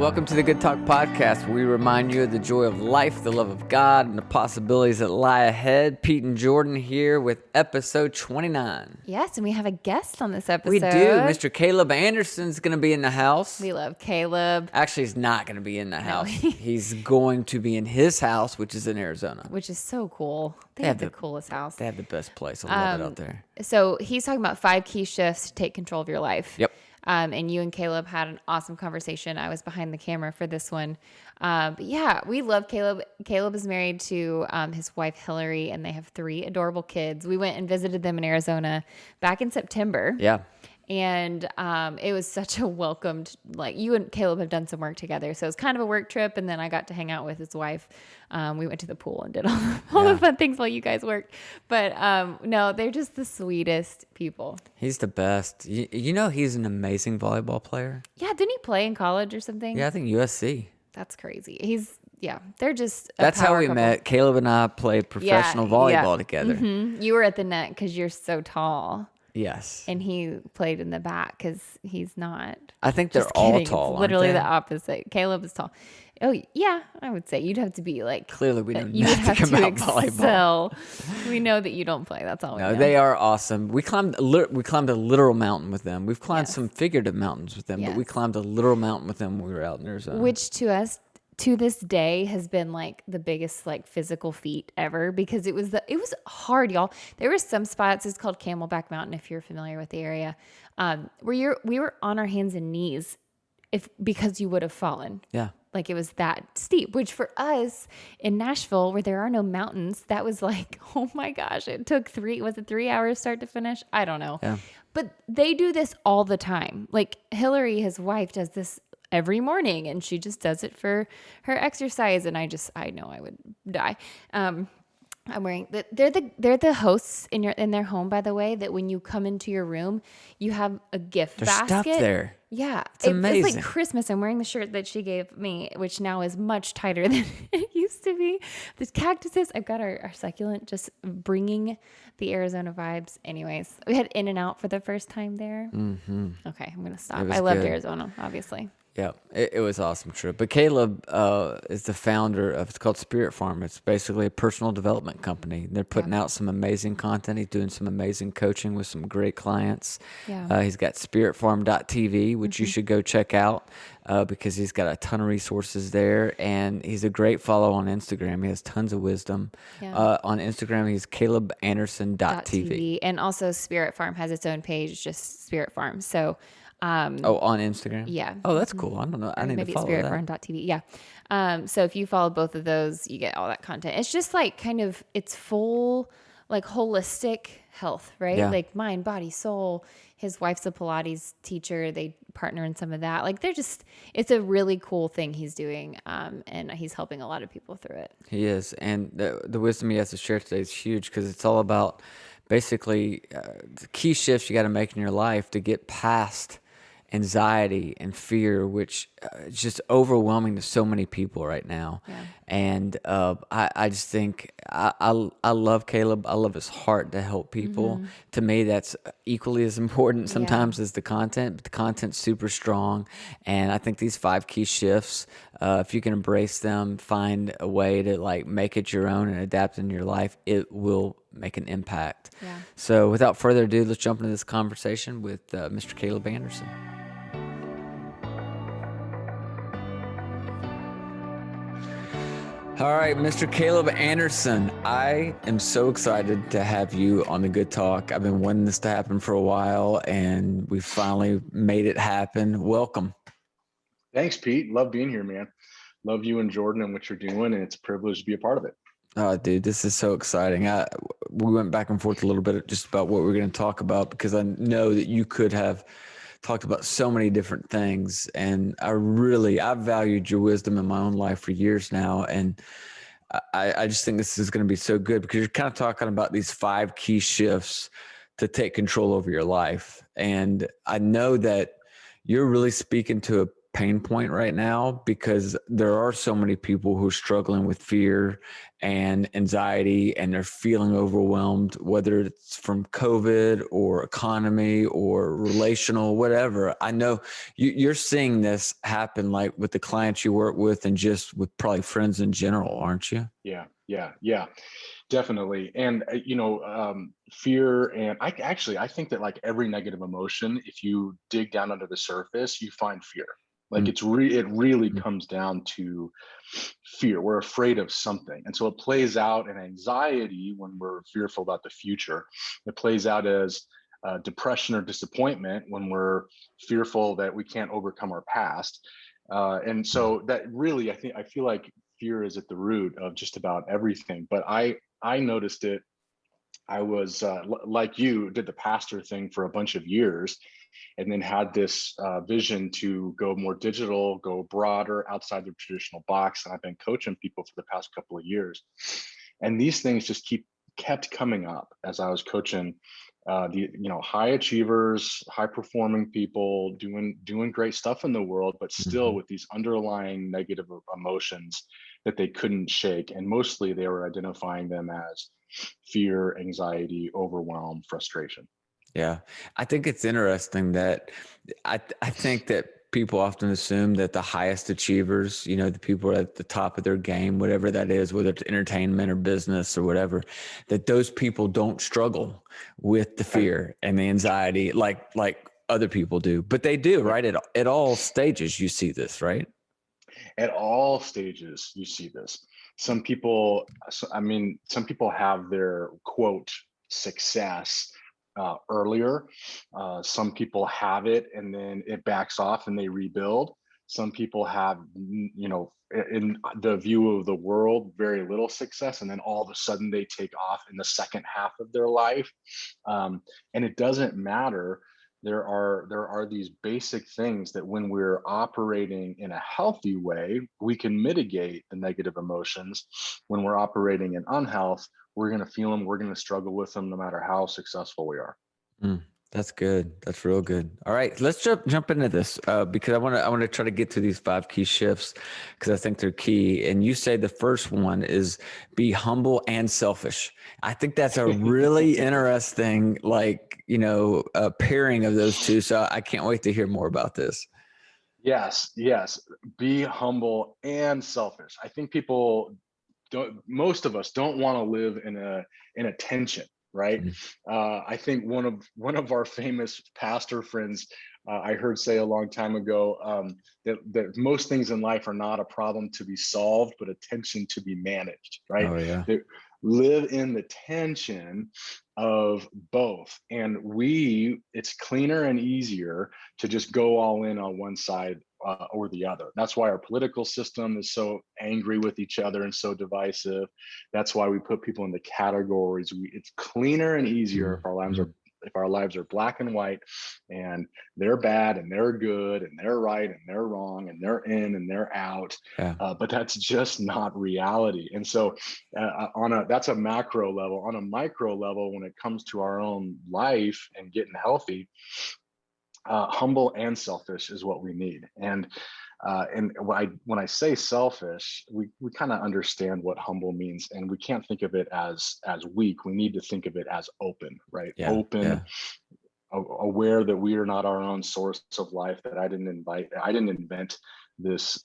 Welcome to the Good Talk Podcast, where we remind you of the joy of life, the love of God, and the possibilities that lie ahead. Pete and Jordan here with episode 29. Yes, and we have a guest on this episode. We do. Mr. Caleb Anderson's going to be in the house. We love Caleb. Actually, he's not going to be in the house. He's going to be in his house, which is in Arizona. Which is so cool. They have the coolest house. They have the best place. I love it out there. So he's talking about 5 key shifts to take control of your life. Yep. And you and Caleb had an awesome conversation. I was behind the camera for this one. But yeah, we love Caleb. Caleb is married to his wife, Hillary, and they have 3 adorable kids. We went and visited them in Arizona back in September. Yeah. And it was such a welcomed, like you and Caleb have done some work together. So it was kind of a work trip. And then I got to hang out with his wife. We went to the pool and did all the fun things while you guys worked. But no, they're just the sweetest people. He's the best. You know, he's an amazing volleyball player. Yeah. Didn't he play in college or something? Yeah, I think USC. That's crazy. They're just That's how we couple. met. Caleb and I played professional volleyball together. Mm-hmm. You were at the net because you're so tall. Yes. And he played in the back because he's not. I think they're all tall. It's literally the opposite. Caleb is tall. Oh, yeah, I would say you'd have to be like. Clearly, we know you would have nothing to about excel. volleyball. We know that you don't play. That's all we know. They are awesome. We climbed a literal mountain with them. We've climbed some figurative mountains with them, but we climbed a literal mountain with them when we were out in Arizona. Which to us, to this day, has been like the biggest like physical feat ever because it was hard, y'all. There were some spots. It's called Camelback Mountain if you're familiar with the area, where we were on our hands and knees because you would have fallen. Yeah. Like it was that steep, which for us in Nashville, where there are no mountains, that was like, oh my gosh, it took 3 hours start to finish? I don't know. Yeah. But they do this all the time. Like Hillary, his wife, does this every morning and she just does it for her exercise. And I know I would die. I'm wearing they're the hosts in their home, by the way, that when you come into your room, you have a gift basket. There's stuff there. Yeah. It's amazing. It's like Christmas. I'm wearing the shirt that she gave me, which now is much tighter than it used to be. There's cactuses. I've got our succulent just bringing the Arizona vibes. Anyways, we had In-N-Out for the first time there. Mm-hmm. Okay, I'm going to stop. I loved Arizona, obviously. Yeah, it was an awesome trip. But Caleb is the founder of, it's called Spirit Farm. It's basically a personal development company. They're putting out some amazing content. He's doing some amazing coaching with some great clients. Yeah. He's got spiritfarm.tv, which you should go check out because he's got a ton of resources there. And he's a great follow on Instagram. He has tons of wisdom. Yeah. On Instagram, he's calebanderson.tv. And also Spirit Farm has its own page, just Spirit Farm. So... on Instagram? Yeah. Oh, that's cool. I don't know. I need to follow that. Maybe it's spiritfarm.tv. Yeah. So if you follow both of those, you get all that content. It's just like it's full, like holistic health, right? Yeah. Like mind, body, soul. His wife's a Pilates teacher. They partner in some of that. Like it's a really cool thing he's doing. And he's helping a lot of people through it. He is. And the wisdom he has to share today is huge because it's all about basically the key shifts you got to make in your life to get past anxiety and fear, which is just overwhelming to so many people right now. Yeah. And I just think I love Caleb. I love his heart to help people. Mm-hmm. To me, that's equally as important sometimes as the content, but the content's super strong. And I think these 5 key shifts, if you can embrace them, find a way to like make it your own and adapt in your life, it will make an impact. Yeah. So without further ado, let's jump into this conversation with Mr. Caleb Anderson. All right, Mr. Caleb Anderson, I am so excited to have you on the Good Talk. I've been wanting this to happen for a while, and we finally made it happen. Welcome. Thanks, Pete. Love being here, man. Love you and Jordan and what you're doing, and it's a privilege to be a part of it. Oh, dude, this is so exciting. We went back and forth a little bit just about what we're going to talk about because I know that you could have talked about so many different things. And I've valued your wisdom in my own life for years now. And I just think this is going to be so good because you're kind of talking about these 5 key shifts to take control over your life. And I know that you're really speaking to a pain point right now because there are so many people who are struggling with fear and anxiety, and they're feeling overwhelmed, whether it's from COVID or economy or relational, whatever. I know you're seeing this happen, like with the clients you work with and just with probably friends in general, aren't you? Yeah, definitely. And fear, and I think that like every negative emotion, if you dig down under the surface, you find fear. Like it really comes down to fear. We're afraid of something, and so it plays out in anxiety when we're fearful about the future. It plays out as depression or disappointment when we're fearful that we can't overcome our past. And so that really, I feel like fear is at the root of just about everything. But I noticed it. I was like you, did the pastor thing for a bunch of years, and then had this vision to go more digital, go broader, outside the traditional box. And I've been coaching people for the past couple of years, and these things just kept coming up as I was coaching the high achievers, high performing people doing great stuff in the world, but still with these underlying negative emotions that they couldn't shake. And mostly they were identifying them as fear, anxiety, overwhelm, frustration. Yeah. I think it's interesting that I think that people often assume that the highest achievers, the people at the top of their game, whatever that is, whether it's entertainment or business or whatever, that those people don't struggle with the fear and the anxiety like other people do. But they do, right? At all stages you see this, right? At all stages you see this. Some people have their quote success earlier. Some people have it and then it backs off and they rebuild. Some people have, in the view of the world, very little success, and then all of a sudden they take off in the second half of their life. And it doesn't matter. There are these basic things that when we're operating in a healthy way, we can mitigate the negative emotions. When we're operating in unhealth, we're going to feel them, we're going to struggle with them no matter how successful we are. That's good. That's real good. All right, let's jump into this because I want to try to get to these 5 key shifts because I think they're key. And you say the first one is be humble and selfish. I think that's a really interesting, pairing of those two. So I can't wait to hear more about this. Yes. Be humble and selfish. I think most of us don't want to live in a tension, right? I think one of our famous pastor friends, I heard say a long time ago, that most things in life are not a problem to be solved, but a tension to be managed, right? Oh yeah. Live in the tension of both, and it's cleaner and easier to just go all in on one side or the other. That's why our political system is so angry with each other and so divisive. That's why we put people into categories. It's cleaner and easier if our lives are black and white, and they're bad and they're good and they're right and they're wrong and they're in and they're out. Yeah. But that's just not reality. And so that's a macro level. On a micro level, when it comes to our own life and getting healthy, humble and selfish is what we need. And when I say selfish, we kind of understand what humble means, and we can't think of it as weak. We need to think of it as open, right? Yeah. Open, Yeah. aware that we are not our own source of life, that I didn't invent this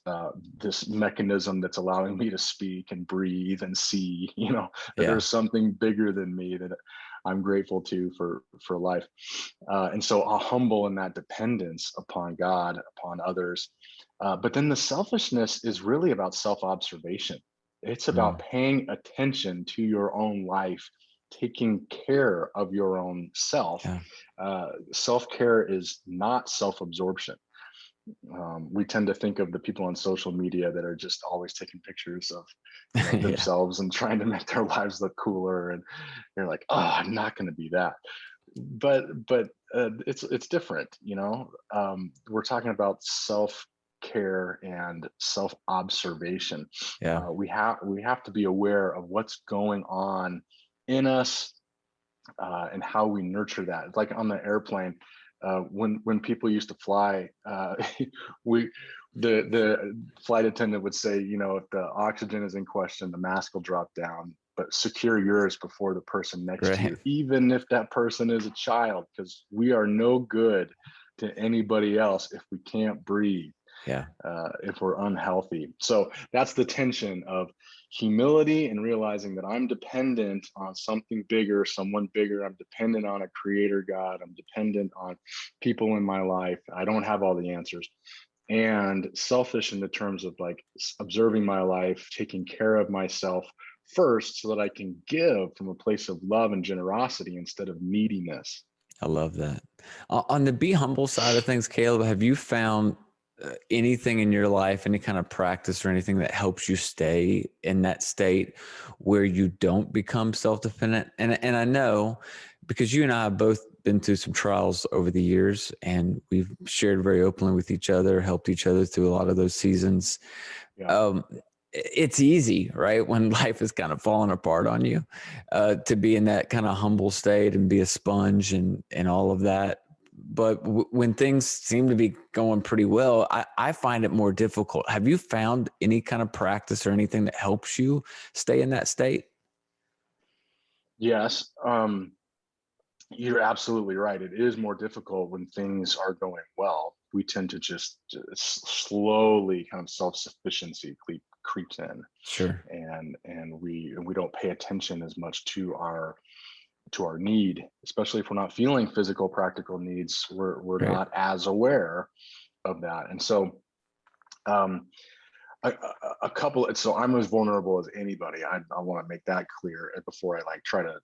mechanism that's allowing me to speak and breathe and see, that there's something bigger than me that I'm grateful to for life. And so I'll humble in that dependence upon God, upon others. But then the selfishness is really about self-observation. It's about paying attention to your own life, taking care of your own self. Self-care is not self-absorption. We tend to think of the people on social media that are just always taking pictures of themselves and trying to make their lives look cooler, and they're like, oh, I'm not going to be that. But it's different. We're talking about self-care and self-observation. We have to be aware of what's going on in us, and how we nurture that. Like on the airplane, when people used to fly, we the flight attendant would say, if the oxygen is in question, the mask will drop down, but secure yours before the person next to Right. you, even if that person is a child, because we are no good to anybody else if we can't breathe, Yeah. if we're unhealthy. So that's the tension of humility and realizing that I'm dependent on something bigger, someone bigger. I'm dependent on a creator God. I'm dependent on people in my life. I don't have all the answers. And selfish in the terms of like observing my life, taking care of myself first so that I can give from a place of love and generosity instead of neediness. I love that. On the be humble side of things, Caleb, have you found anything in your life, any kind of practice or anything that helps you stay in that state where you don't become self-dependent? And I know because you and I have both been through some trials over the years, and we've shared very openly with each other, helped each other through a lot of those seasons. Yeah. It's easy, right? When life is kind of falling apart on you, to be in that kind of humble state and be a sponge and all of that. But when things seem to be going pretty well, I find it more difficult. Have you found any kind of practice or anything that helps you stay in that state? Yes. You're absolutely right. It is more difficult when things are going well. We tend to just slowly kind of self-sufficiency creeps in, Sure. and we don't pay attention as much to our need, especially if we're not feeling physical, practical needs. We're Right. not as aware of that, and so um, a couple. So I'm as vulnerable as anybody. I want to make that clear before I like try to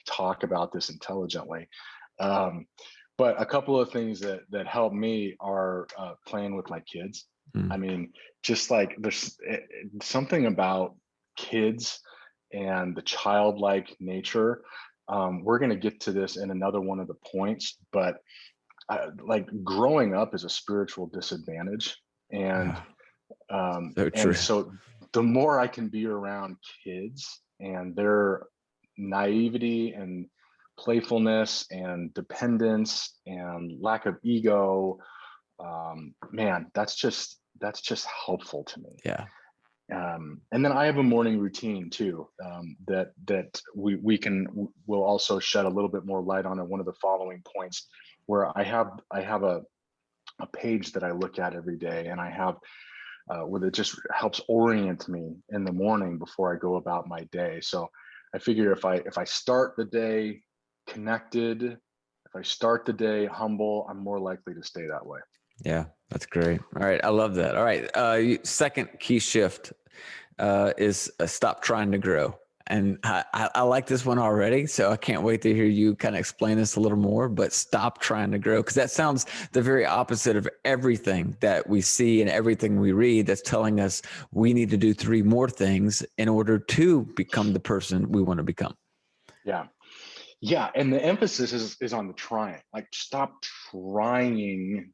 talk about this intelligently. Um, but a couple of things that help me are playing with my kids. I Mm. mean, just like there's something about kids and the childlike nature. We're going to get to this in another one of the points, but like growing up is a spiritual disadvantage, and Ah, so true. so the more I can be around kids and their naivety and playfulness and dependence and lack of ego, man, that's just helpful to me. Yeah. And then I have a morning routine too, that we'll also shed a little bit more light on in one of the following points, where I have a page that I look at every day, and I have where it just helps orient me in the morning before I go about my day. So I figure if I start the day connected, if I start the day humble, I'm more likely to stay that way. Yeah, that's great. All right. I love that. All right. Second key shift is stop trying to grow. And I like this one already. So I can't wait to hear you kind of explain this a little more, but stop trying to grow. Because that sounds the very opposite of everything that we see and everything we read that's telling us we need to do 3 more things in order to become the person we want to become. Yeah. Yeah. And the emphasis is on the trying, like stop trying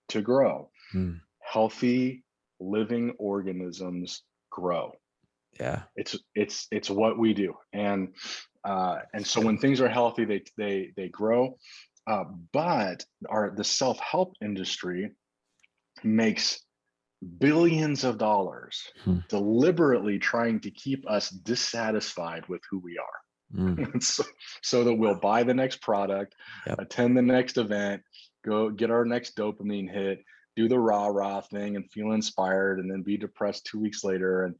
to grow. Hmm. Healthy living organisms grow. Yeah. It's what we do, and so when things are healthy, they grow. But the self-help industry makes billions of dollars Hmm. deliberately trying to keep us dissatisfied with who we are. Mm. so that we'll buy the next product, Yep. attend the next event, go get our next dopamine hit, do the rah-rah thing and feel inspired, and then be depressed 2 weeks later. And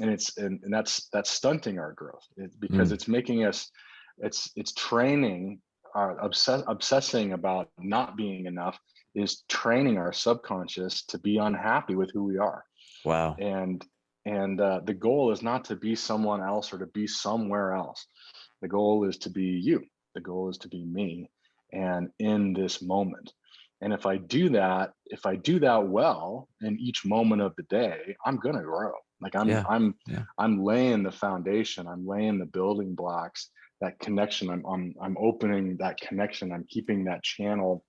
that's stunting our growth, because Mm. it's making us, it's training our obsessing about not being enough is training our subconscious to be unhappy with who we are. Wow. And the goal is not to be someone else or to be somewhere else. The goal is to be you. The goal is to be me, and in this moment. And if I do that well in each moment of the day, I'm gonna grow. Like i'm Yeah. i'm Yeah. i'm laying the foundation, I'm laying the building blocks, that connection. I'm opening that connection, I'm keeping that channel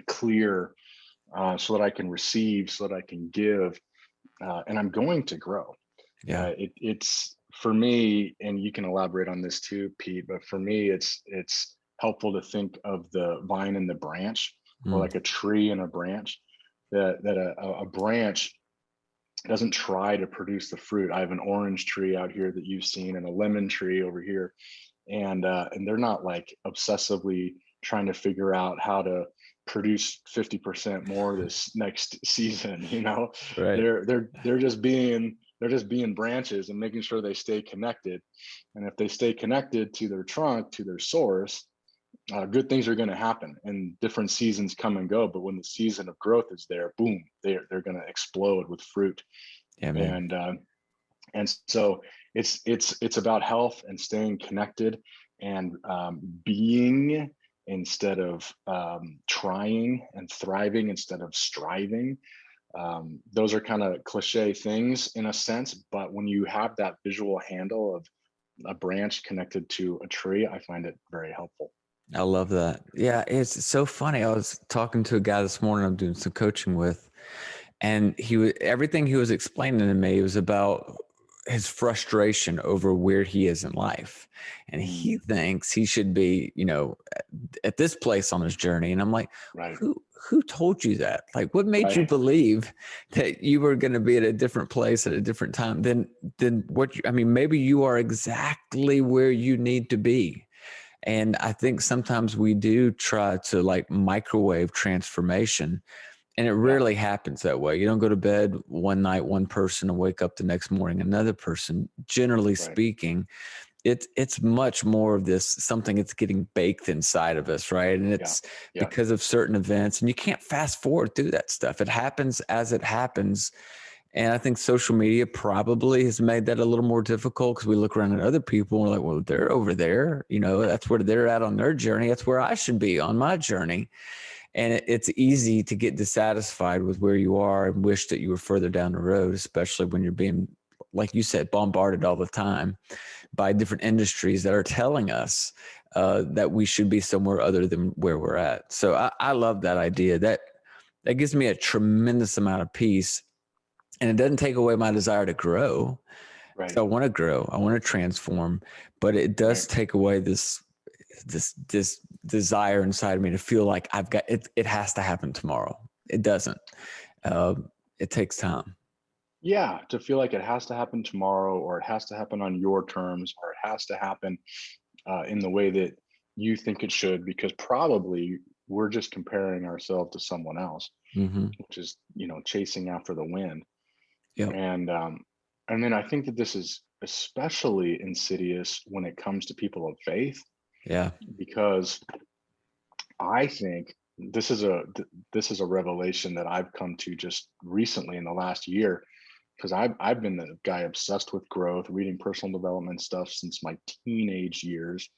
clear, so that I can receive, so that I can give, and I'm going to grow. Yeah. It's for me, and you can elaborate on this too, Pete. But for me, it's helpful to think of the vine and the branch, or Mm. like a tree and a branch. that a branch doesn't try to produce the fruit. I have an orange tree out here that you've seen, and a lemon tree over here, and they're not like obsessively trying to figure out how to produce 50% more this next season. Right. They're just being branches and making sure they stay connected. And if they stay connected to their trunk, to their source, good things are going to happen. And different seasons come and go, but when the season of growth is there, boom, they're going to explode with fruit. Yeah, man. And so it's about health and staying connected, and being instead of trying, and thriving instead of striving. Those are kind of cliche things in a sense, but when you have that visual handle of a branch connected to a tree, I find it very helpful. I love that. Yeah, it's so funny. I was talking to a guy this morning I'm doing some coaching with, and everything he was explaining to me was about his frustration over where he is in life. And he thinks he should be, at this place on his journey. And I'm like, Right. who told you that? Like, what made you Right. believe that you were going to be at a different place at a different time than what maybe you are exactly where you need to be. And I think sometimes we do try to like microwave transformation, and it Yeah. rarely happens that way. You don't go to bed one night, one person, and wake up the next morning, another person. Generally Right. speaking, it's much more of this, something that's getting baked inside of us, right? And it's Yeah. because of certain events, and you can't fast forward through that stuff. It happens as it happens. And I think social media probably has made that a little more difficult, because we look around at other people and we're like, well, they're over there. That's where they're at on their journey. That's where I should be on my journey. And it's easy to get dissatisfied with where you are and wish that you were further down the road, especially when you're being, like you said, bombarded all the time by different industries that are telling us that we should be somewhere other than where we're at. So I love that idea. That gives me a tremendous amount of peace. And it doesn't take away my desire to grow. Right. So I want to grow. I want to transform, but it does Right. take away this desire inside of me to feel like I've got it. It has to happen tomorrow. It doesn't. It takes time. Yeah, to feel like it has to happen tomorrow, or it has to happen on your terms, or it has to happen in the way that you think it should, because probably we're just comparing ourselves to someone else, Mm-hmm. which is chasing after the wind. Yep. And then I think that this is especially insidious when it comes to people of faith, Yeah. because I think this is a revelation that I've come to just recently in the last year, because I've been the guy obsessed with growth, reading personal development stuff since my teenage years,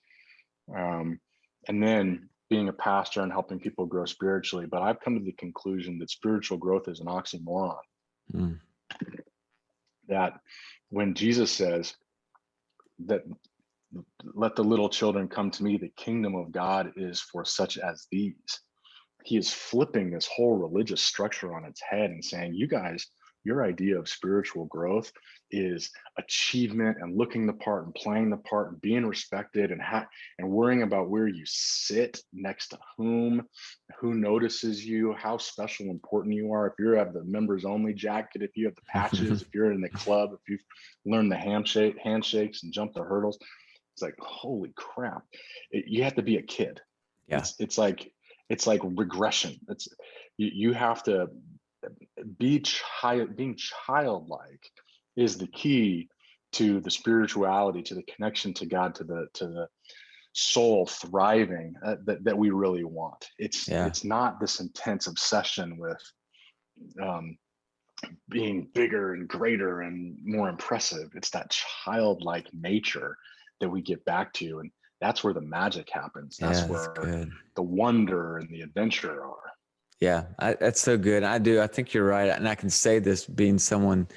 and then being a pastor and helping people grow spiritually. But I've come to the conclusion that spiritual growth is an oxymoron. Mm. That when Jesus says that, let the little children come to me, the kingdom of God is for such as these, he is flipping this whole religious structure on its head and saying, you guys, your idea of spiritual growth is achievement and looking the part and playing the part and being respected and worrying about where you sit next to who notices you, how special and important you are. If you have the members only jacket, if you have the patches, if you're in the club, if you've learned the handshakes and jump the hurdles, it's like, holy crap. You have to be a kid. Yeah. It's like regression. You have to being childlike is the key to the spirituality, to the connection to God, to the soul thriving that we really want. It's not this intense obsession with being bigger and greater and more impressive. It's that childlike nature that we get back to, and that's where the magic happens. That's where good. the wonder and the adventure are. Yeah, that's so good. I think you're right. And I can say this being someone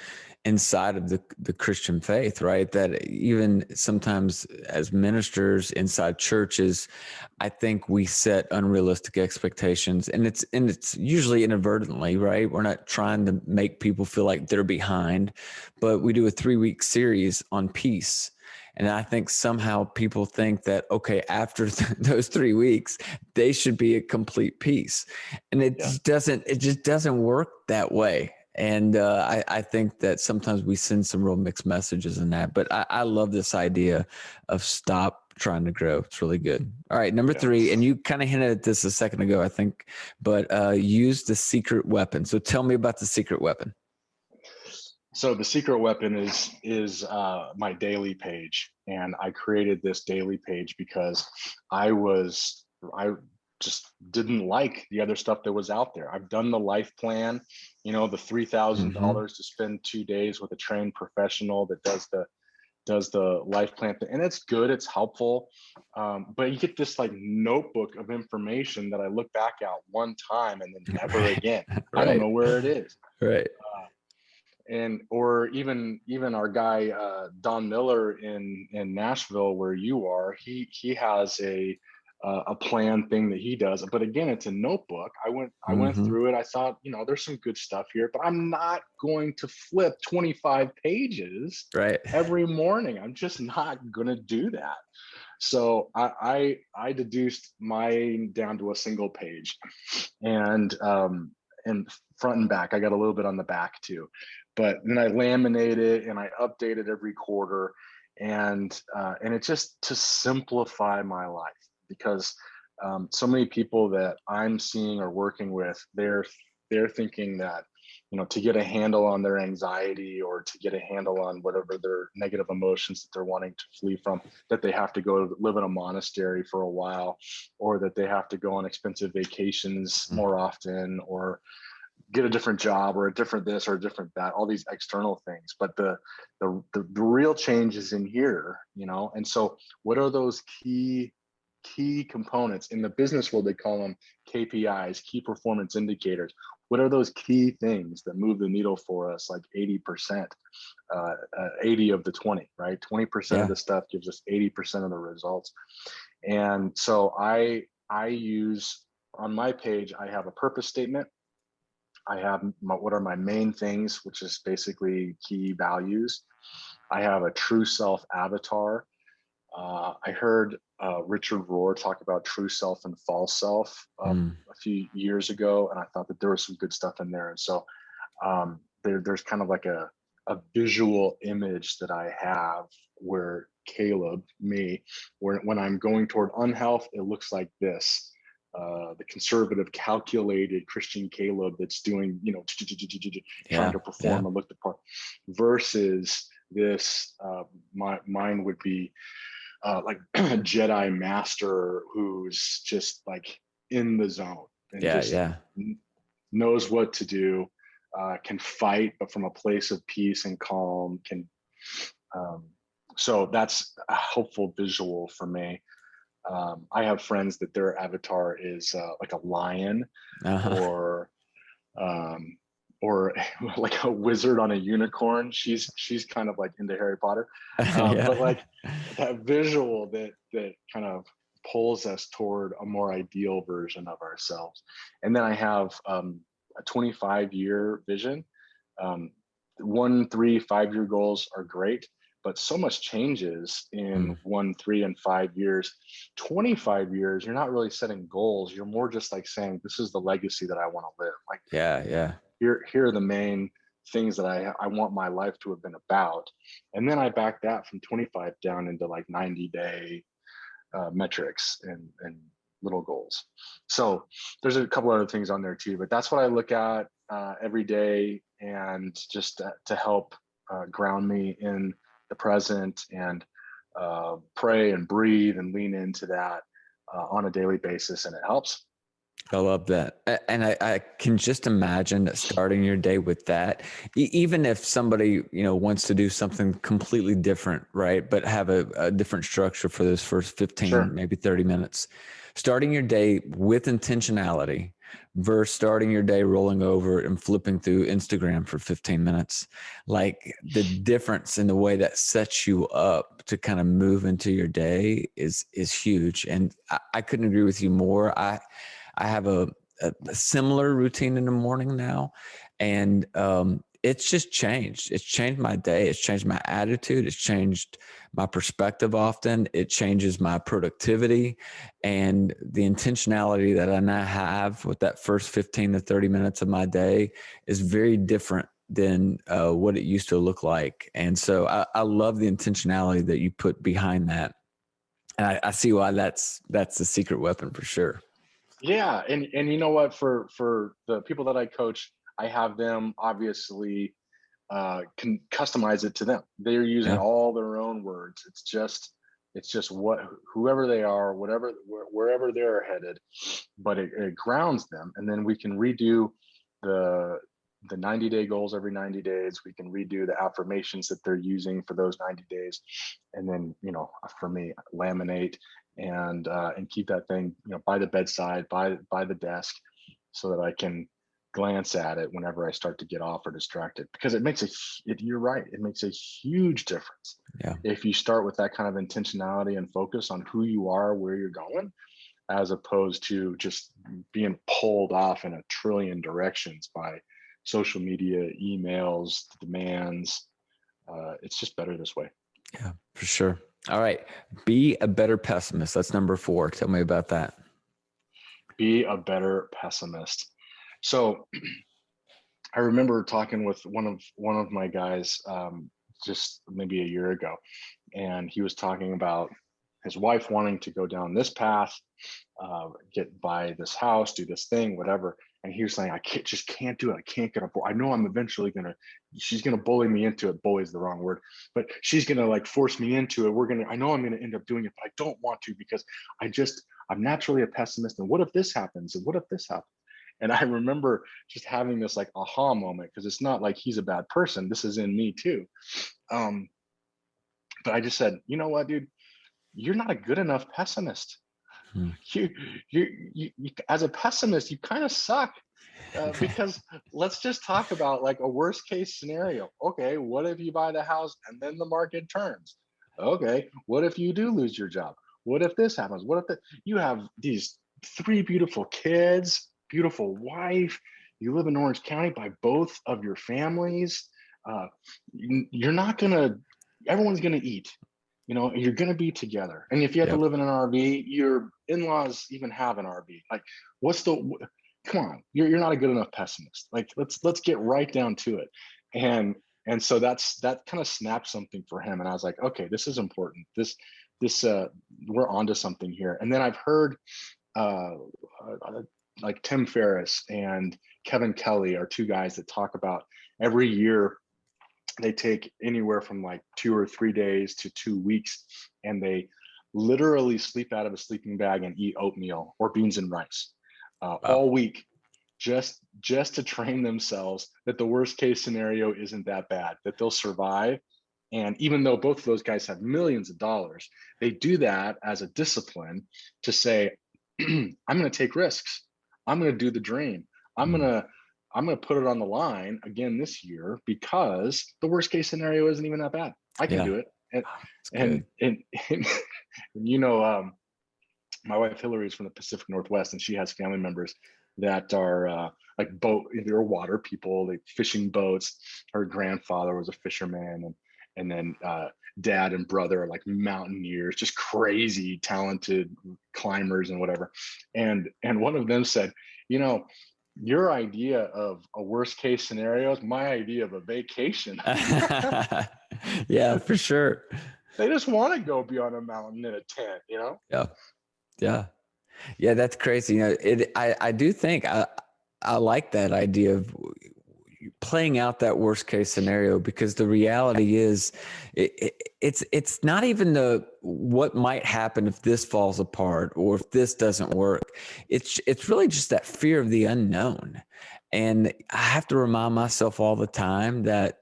inside of the Christian faith, right? That even sometimes as ministers inside churches, I think we set unrealistic expectations, and it's usually inadvertently, right? We're not trying to make people feel like they're behind, but we do a 3-week series on peace. And I think somehow people think that, okay, after those 3 weeks, they should be at complete peace. And it just doesn't work that way. And I think that sometimes we send some real mixed messages in that. But I love this idea of stop trying to grow. It's really good. All right, number 3, and you kind of hinted at this a second ago, I think, but use the secret weapon. So tell me about the secret weapon. So the secret weapon is my daily page, and I created this daily page because I just didn't like the other stuff that was out there. I've done the life plan, the $3,000 to spend 2 days with a trained professional that does the life plan thing, and it's good, it's helpful, but you get this like notebook of information that I look back at one time and then never again. I don't know where it is. Right. Or even our guy Don Miller in Nashville, where you are, he has a plan thing that he does, but again, it's a notebook. I went through it. I thought, there's some good stuff here, but I'm not going to flip 25 pages every morning. I'm just not going to do that. So I deduced mine down to a single page, and front and back. I got a little bit on the back too, but then I laminate it and I update it every quarter, and it's just to simplify my life, because so many people that I'm seeing or working with, they're thinking that, to get a handle on their anxiety or to get a handle on whatever their negative emotions that they're wanting to flee from, that they have to go live in a monastery for a while, or that they have to go on expensive vacations more often, or get a different job, or a different this or a different that, all these external things. But the real change is in here, and so what are those key components? In the business world, they call them KPIs, key performance indicators. What are those key things that move the needle for us, like 80%, 80 of the 20, right? 20% of the stuff gives us 80% of the results. And so I use, on my page, I have a purpose statement. I have what are my main things, which is basically key values. I have a true self avatar. I heard Richard Rohr talk about true self and false self a few years ago, and I thought that there was some good stuff in there. And so there's kind of like a visual image that I have where Caleb, me, when I'm going toward unhealth, it looks like this. The conservative, calculated Christian Caleb that's doing, trying to perform and look the part, versus this, mine would be like a Jedi master who's just like in the zone and knows what to do, can fight, but from a place of peace and calm. So that's a helpful visual for me. I have friends that their avatar is like a lion, or like a wizard on a unicorn. She's kind of like into Harry Potter, but like that visual that kind of pulls us toward a more ideal version of ourselves. And then I have a 25-year vision. 1, 3, 5-year goals are great, but so much changes in 1, 3, and 5 years. 25 years, you're not really setting goals. You're more just like saying, this is the legacy that I want to live. Like, here are the main things that I want my life to have been about. And then I back that from 25 down into like 90-day metrics and little goals. So there's a couple other things on there too, but that's what I look at every day, and just to help ground me in the present, and pray and breathe and lean into that on a daily basis, and it helps. I love that. And I can just imagine starting your day with that, even if somebody, wants to do something completely different, right? But have a different structure for those first 15, maybe 30 minutes, starting your day with intentionality versus starting your day rolling over and flipping through Instagram for 15 minutes. Like, the difference in the way that sets you up to kind of move into your day is huge. And I couldn't agree with you more. I have a similar routine in the morning now. And it's just changed. It's changed my day. It's changed my attitude. It's changed my perspective often. It changes my productivity and the intentionality that I now have with that first 15 to 30 minutes of my day is very different than what it used to look like. And so I love the intentionality that you put behind that. And I see why that's the secret weapon for sure. Yeah, and you know what? For the people that I coach, I have them obviously can customize it to them. They're using Yeah. all their own words. It's just what whoever they are, whatever wherever they're headed, but it grounds them, and then we can redo the 90-day goals every 90 days. We can redo the affirmations that they're using for those 90 days, and then for me, laminate and keep that thing by the bedside, by the desk, so that I can glance at it whenever I start to get off or distracted, because you're right, it makes a huge difference. Yeah. If you start with that kind of intentionality and focus on who you are, where you're going, as opposed to just being pulled off in a trillion directions by social media, emails, demands. It's just better this way. Yeah, for sure. All right. Be a better pessimist. That's number 4. Tell me about that. Be a better pessimist. So I remember talking with one of my guys just maybe a year ago, and he was talking about his wife wanting to go down this path, get buy this house, do this thing, whatever. And he was saying, just can't do it. I can't get a boy. I know I'm eventually she's gonna bully me into it. Bully is the wrong word, but she's gonna like force me into it. I know I'm gonna end up doing it, but I don't want to, because I'm naturally a pessimist. And what if this happens? And what if this happens? And I remember just having this like aha moment, because it's not like he's a bad person. This is in me too. But I just said, you know what, dude, you're not a good enough pessimist. You as a pessimist, you kind of suck. Because let's just talk about like a worst case scenario. Okay, what if you buy the house and then the market turns? Okay, what if you do lose your job? What if this happens? What if you have these 3 beautiful kids, beautiful wife, you live in Orange County by both of your families? You're not gonna, everyone's gonna eat. You're going to be together. And if you have to Yep. live in an RV, your in-laws even have an RV. Like, come on, you're not a good enough pessimist. Like, let's get right down to it. And so that kind of snapped something for him. And I was like, okay, this is important. This we're onto something here. And then I've heard like Tim Ferriss and Kevin Kelly are 2 guys that talk about every year they take anywhere from like 2 or 3 days to 2 weeks, and they literally sleep out of a sleeping bag and eat oatmeal or beans and rice all week, just to train themselves that the worst case scenario isn't that bad, that they'll survive. And even though both of those guys have millions of dollars, they do that as a discipline to say, I'm going to take risks. I'm going to do the dream. I'm going to put it on the line again this year, because the worst case scenario isn't even that bad. I can do it. And my wife Hillary is from the Pacific Northwest, and she has family members that are like they're water people, like fishing boats. Her grandfather was a fisherman, and then dad and brother are like mountaineers, just crazy talented climbers and whatever. And one of them said, your idea of a worst case scenario is my idea of a vacation. Yeah, for sure. They just want to go be on a mountain in a tent, Yeah, that's crazy. I do think I like that idea of playing out that worst case scenario, because the reality is it's not even what might happen if this falls apart or if this doesn't work. It's really just that fear of the unknown. And I have to remind myself all the time that,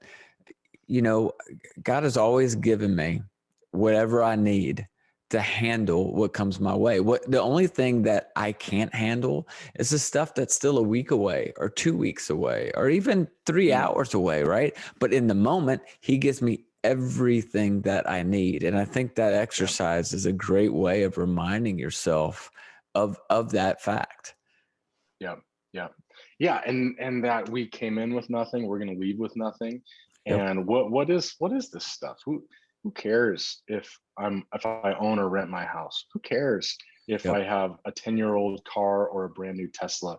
God has always given me whatever I need to handle what comes my way. The only thing that I can't handle is the stuff that's still a week away or 2 weeks away or even 3 hours away, right? But in the moment, he gives me everything that I need. And I think that exercise is a great way of reminding yourself of that fact. Yeah. Yeah, and that we came in with nothing, we're going to leave with nothing. Yep. And what is this stuff? Who cares if I own or rent my house? Who cares if Yep. I have a 10-year-old car or a brand new Tesla?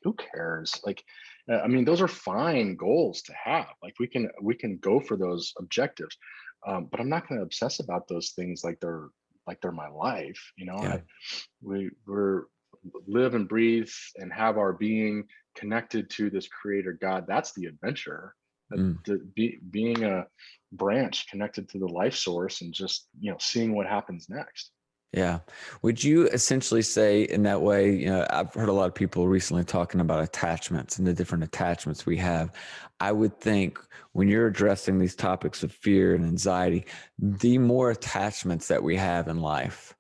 Who cares? Like, I mean, those are fine goals to have. Like, we can go for those objectives, but I'm not going to obsess about those things like they're my life. Yeah. We're live and breathe and have our being connected to this creator God. That's the adventure. Mm. Being a branch connected to the life source and just seeing what happens next. Yeah. Would you essentially say in that way, I've heard a lot of people recently talking about attachments and the different attachments we have. I would think when you're addressing these topics of fear and anxiety, the more attachments that we have in life,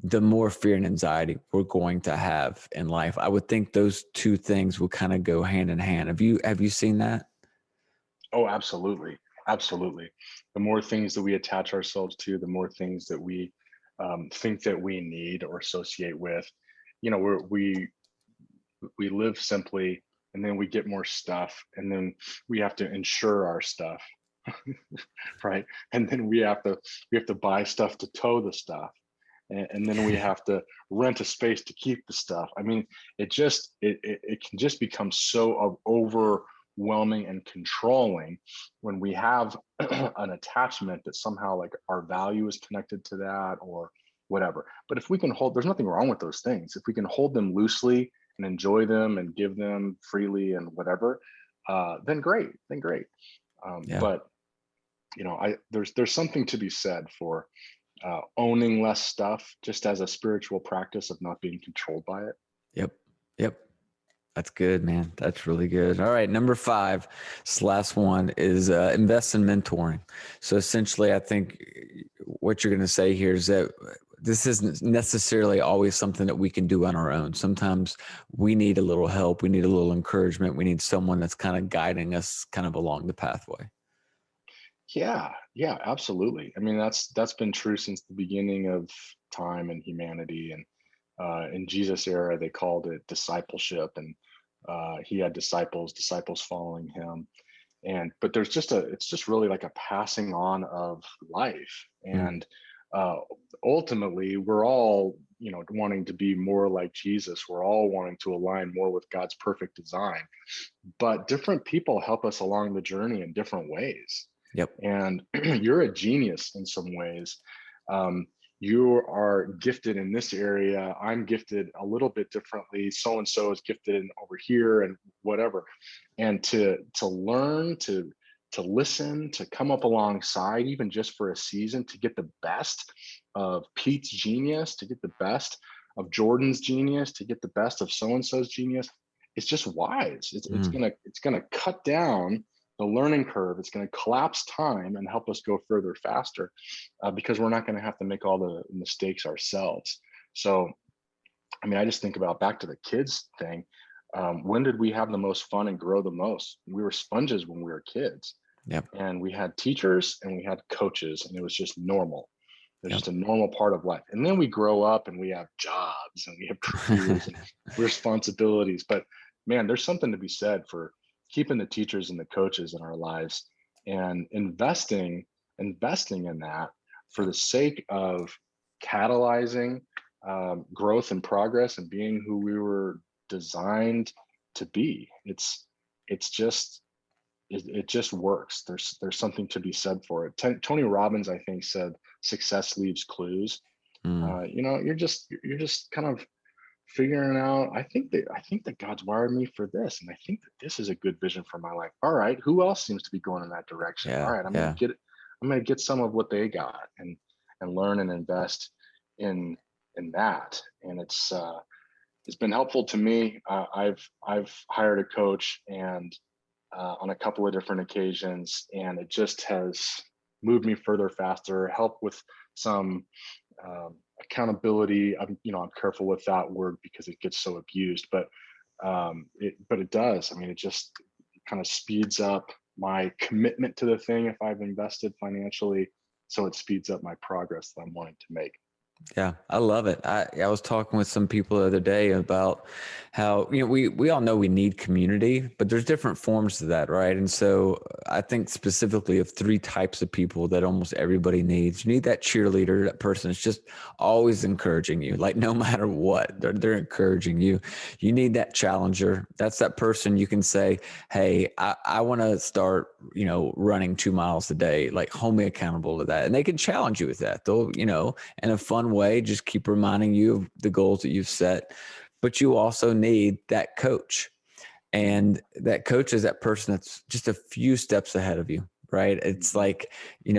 the more fear and anxiety we're going to have in life. I would think those two things will kind of go hand in hand. Have you seen that? Oh, absolutely. Absolutely. The more things that we attach ourselves to, the more things that we think that we need or associate with. We live simply, and then we get more stuff, and then we have to insure our stuff, right? And then we have to buy stuff to tow the stuff, and then we have to rent a space to keep the stuff. I mean, it can just become so overwhelming and controlling when we have an attachment that somehow like our value is connected to that or whatever. But if we can there's nothing wrong with those things. If we can hold them loosely and enjoy them and give them freely and whatever, then great, Yeah. but there's something to be said for owning less stuff just as a spiritual practice of not being controlled by it. Yep. Yep. That's good, man. That's really good. All right. Number 5, this last one is invest in mentoring. So essentially, I think what you're going to say here is that this isn't necessarily always something that we can do on our own. Sometimes we need a little help. We need a little encouragement. We need someone that's kind of guiding us kind of along the pathway. Yeah, absolutely. I mean, that's been true since the beginning of time and humanity. And in Jesus' era, they called it discipleship, and he had disciples following him. But it's just really like a passing on of life. Mm. And uh, ultimately, we're all wanting to be more like Jesus. We're all wanting to align more with God's perfect design. But different people help us along the journey in different ways. Yep. And you're a genius in some ways. Um, you are gifted in this area. I'm gifted a little bit differently. So and so is gifted over here, and whatever. And to learn, to listen, to come up alongside, even just for a season, to get the best of Pete's genius, to get the best of Jordan's genius, to get the best of so and so's genius. It's just wise. Mm. It's gonna cut down the learning curve. It's going to collapse time and help us go further faster, because we're not going to have to make all the mistakes ourselves. So, I mean, I just think about back to the kids thing. When did we have the most fun and grow the most? We were sponges when we were kids, Yep. and we had teachers and we had coaches, and it was just normal. It's Yep. just a normal part of life. And then we grow up and we have jobs and we have careers and responsibilities. But man, there's something to be said for keeping the teachers and the coaches in our lives and investing in that for Yep. the sake of catalyzing growth and progress and being who we were designed to be. It just works. There's something to be said for it. Tony Robbins, I think, said success leaves clues. Mm. You're just kind of figuring out. I think that God's wired me for this, and I think that this is a good vision for my life. All right, who else seems to be going in that direction? All Yeah. right, Yeah. I'm gonna get some of what they got and learn and invest in that. And it's been helpful to me. I've hired a coach and on a couple of different occasions, and it just has moved me further, faster, helped with some accountability. I'm careful with that word because it gets so abused, but it does. I mean, it just kind of speeds up my commitment to the thing if I've invested financially, so it speeds up my progress that I'm wanting to make. Yeah, I love it. I was talking with some people the other day about how, we all know we need community, but there's different forms of that, right? And so I think specifically of three types of people that almost everybody needs. You need that cheerleader, that person that's just always encouraging you, like no matter what, they're encouraging you. You need that challenger. That's that person you can say, hey, I want to start, running 2 miles a day, like hold me accountable to that. And they can challenge you with that. They'll, in a fun way, just keep reminding you of the goals that you've set. But you also need that coach. And that coach is that person that's just a few steps ahead of you, right? It's like, you're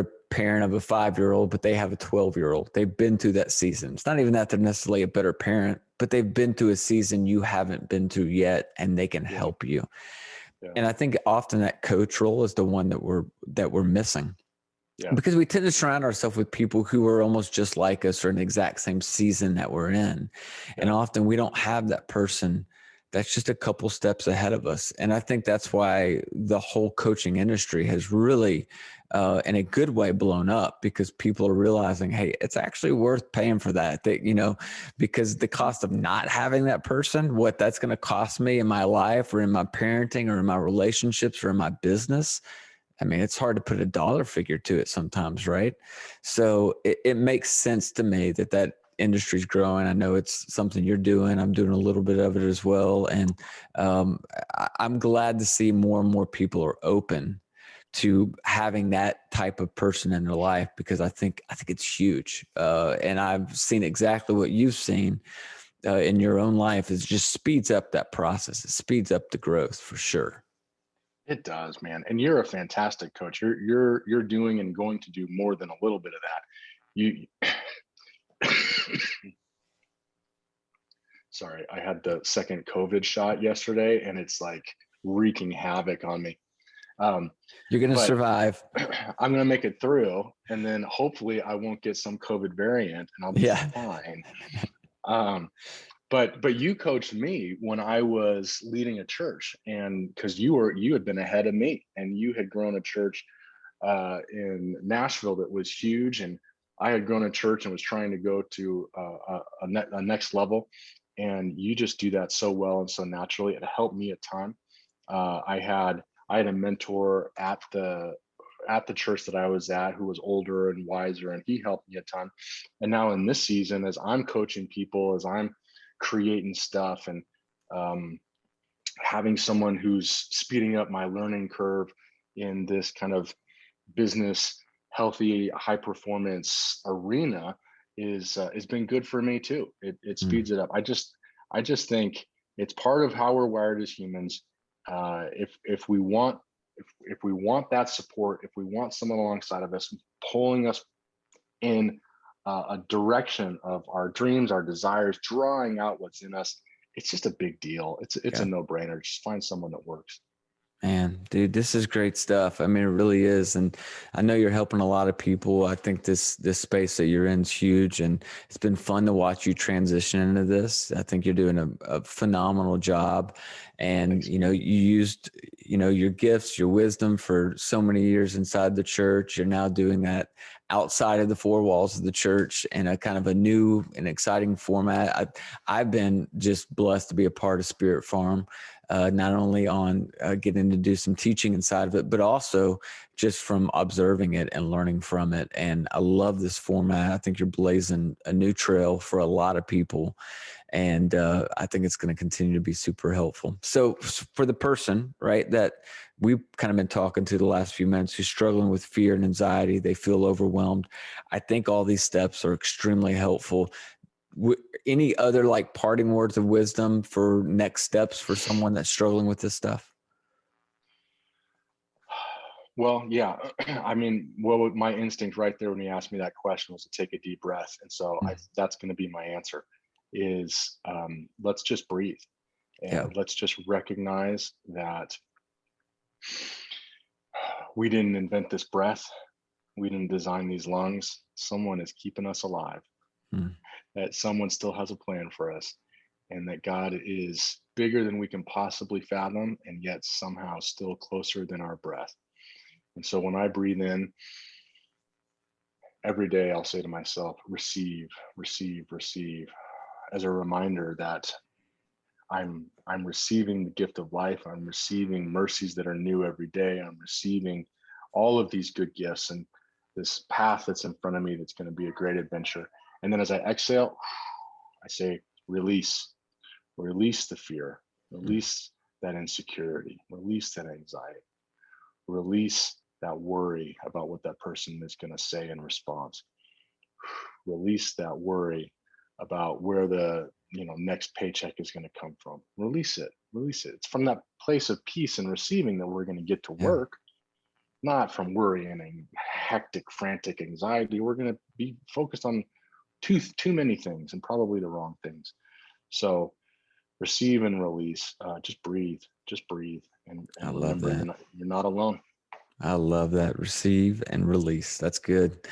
a parent of a 5-year-old, but they have a 12-year-old. They've been through that season. It's not even that they're necessarily a better parent, but they've been through a season you haven't been to yet, and they can help you. Yeah. And I think often that coach role is the one that we're missing. Yeah. Because we tend to surround ourselves with people who are almost just like us or in the exact same season that we're in. And often we don't have that person that's just a couple steps ahead of us. And I think that's why the whole coaching industry has really, in a good way, blown up, because people are realizing, hey, it's actually worth paying for that. Because the cost of not having that person, what that's going to cost me in my life or in my parenting or in my relationships or in my business, I mean, it's hard to put a dollar figure to it sometimes, right? So it makes sense to me that industry's growing. I know it's something you're doing. I'm doing a little bit of it as well. And I'm glad to see more and more people are open to having that type of person in their life, because I think it's huge. And I've seen exactly what you've seen in your own life. Is just speeds up that process. It speeds up the growth for sure. It does, man. And you're a fantastic coach. You're doing and going to do more than a little bit of that. You sorry, I had the second COVID shot yesterday and it's like wreaking havoc on me. Um, You're going to but survive. I'm going to make it through, and then hopefully I won't get some COVID variant and I'll be Yeah. fine. Um, but you coached me when I was leading a church, and because you had been ahead of me and you had grown a church in Nashville that was huge, and I had grown a church and was trying to go to a next level, and you just do that so well and so naturally. It helped me a ton. I had a mentor at the church that I was at who was older and wiser, and he helped me a ton. And now in this season, as I'm coaching people, as I'm creating stuff, and um, having someone who's speeding up my learning curve in this kind of business, healthy, high performance arena is has been good for me too. It Mm, speeds it up. I just think it's part of how we're wired as humans. If we want if we want that support, if we want someone alongside of us, pulling us in a direction of our dreams, our desires, drawing out what's in us, it's just a big deal. It's a yeah. no brainer. Just find someone that works. Man, dude, this is great stuff. I mean, it really is. And I know you're helping a lot of people. I think this space that you're in is huge, and it's been fun to watch you transition into this. I think you're doing a phenomenal job. And, Thanks. you used, your gifts, your wisdom for so many years inside the church. You're now doing that outside of the four walls of the church in a kind of a new and exciting format. I've been just blessed to be a part of Spirit Farm. Not only on getting to do some teaching inside of it, but also just from observing it and learning from it. And I love this format. I think you're blazing a new trail for a lot of people. And I think it's going to continue to be super helpful. So for the person, right, that we've kind of been talking to the last few minutes, who's struggling with fear and anxiety, they feel overwhelmed, I think all these steps are extremely helpful. Any other like parting words of wisdom for next steps for someone that's struggling with this stuff? Well, yeah. I mean, well, my instinct right there when you asked me that question was to take a deep breath, and so that's going to be my answer. Is let's just breathe, Yeah. and let's just recognize that we didn't invent this breath, we didn't design these lungs. Someone is keeping us alive. Mm. That someone still has a plan for us, and that God is bigger than we can possibly fathom, and yet somehow still closer than our breath. And so when I breathe in, every day I'll say to myself, receive, receive, receive, as a reminder that I'm receiving the gift of life. I'm receiving mercies that are new every day. I'm receiving all of these good gifts and this path that's in front of me that's going to be a great adventure. And then as I exhale, I say, release, release the fear, release that insecurity, release that anxiety, release that worry about what that person is going to say in response, release that worry about where the next paycheck is going to come from. Release it, release it. It's from that place of peace and receiving that we're going to get to Yeah. work, not from worry and hectic, frantic anxiety. We're going to be focused on too many things and probably the wrong things. So receive and release. Just breathe, and I love remember that. you're not alone. I love that. Receive and release. That's good.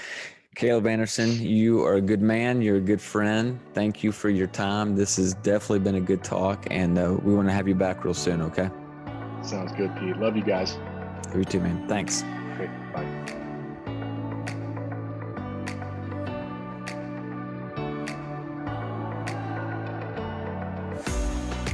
Caleb Anderson, you are a good man. You're a good friend. Thank you for your time. This has definitely been a good talk, and we want to have you back real soon, okay? Sounds good, Pete. Love you guys. You too, man. Thanks. Okay, bye.